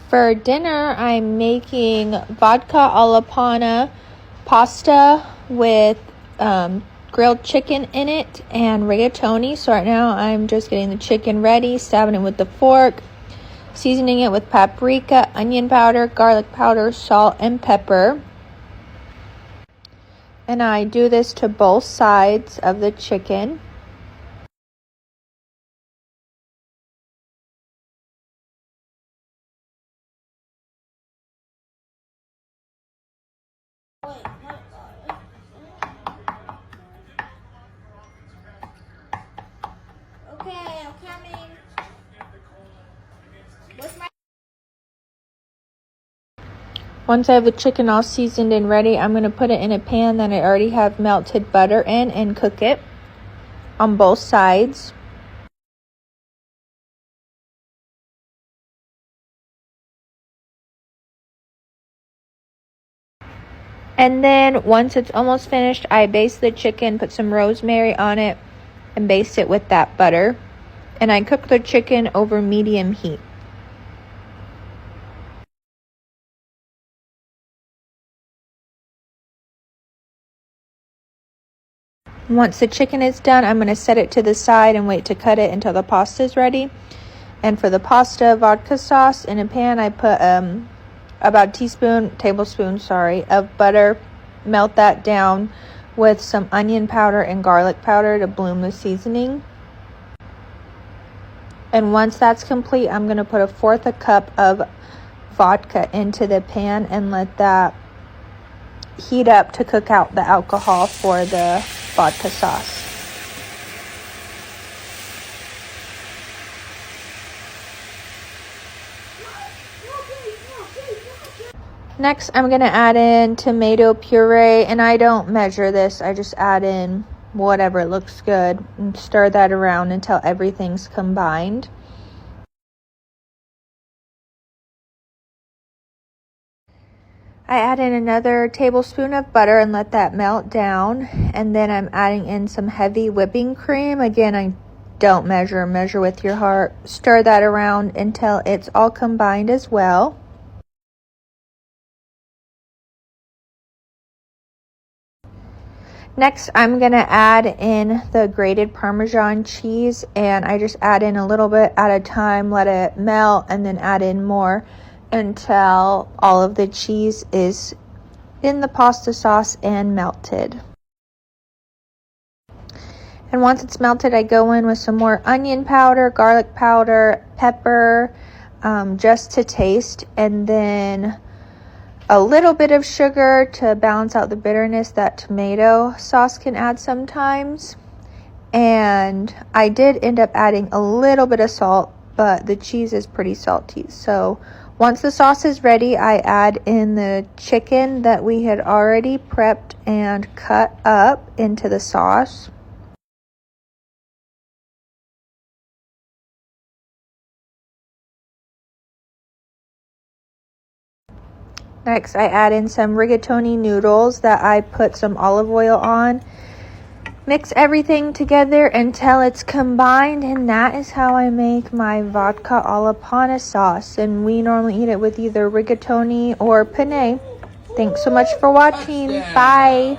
For dinner, I'm making vodka allapanna pasta with grilled chicken in it and rigatoni. So right now I'm just getting the chicken ready, stabbing it with the fork, seasoning it with paprika, onion powder, garlic powder, salt, and pepper. And I do this to both sides of the chicken. Okay, I'm coming. Once I have the chicken all seasoned and ready, I'm going to put it in a pan that I already have melted butter in and cook it on both sides. And then once it's almost finished, I baste the chicken, put some rosemary on it, and baste it with that butter. And I cook the chicken over medium heat. Once the chicken is done, I'm going to set it to the side and wait to cut it until the pasta is ready. And for the pasta vodka sauce, in a pan, I put about a tablespoon of butter. Melt that down with some onion powder and garlic powder to bloom the seasoning. And once that's complete, I'm going to put 1/4 cup of vodka into the pan and let that heat up to cook out the alcohol for the vodka sauce. Next, I'm going to add in tomato puree, and I don't measure this. I just add in whatever looks good and stir that around until everything's combined. I add in another tablespoon of butter and let that melt down, and then I'm adding in some heavy whipping cream. Again, I don't measure with your heart. Stir that around until it's all combined as well. Next, I'm going to add in the grated Parmesan cheese, and I just add in a little bit at a time, let it melt, and then add in more until all of the cheese is in the pasta sauce and melted. And once it's melted, I go in with some more onion powder, garlic powder, pepper, just to taste, and then a little bit of sugar to balance out the bitterness that tomato sauce can add sometimes. And I did end up adding a little bit of salt, but the cheese is pretty salty. So once the sauce is ready, I add in the chicken that we had already prepped and cut up into the sauce. Next, I add in some rigatoni noodles that I put some olive oil on. Mix everything together until it's combined, and that is how I make my vodka allapanna sauce. And we normally eat it with either rigatoni or penne. Thanks so much for watching. Bye.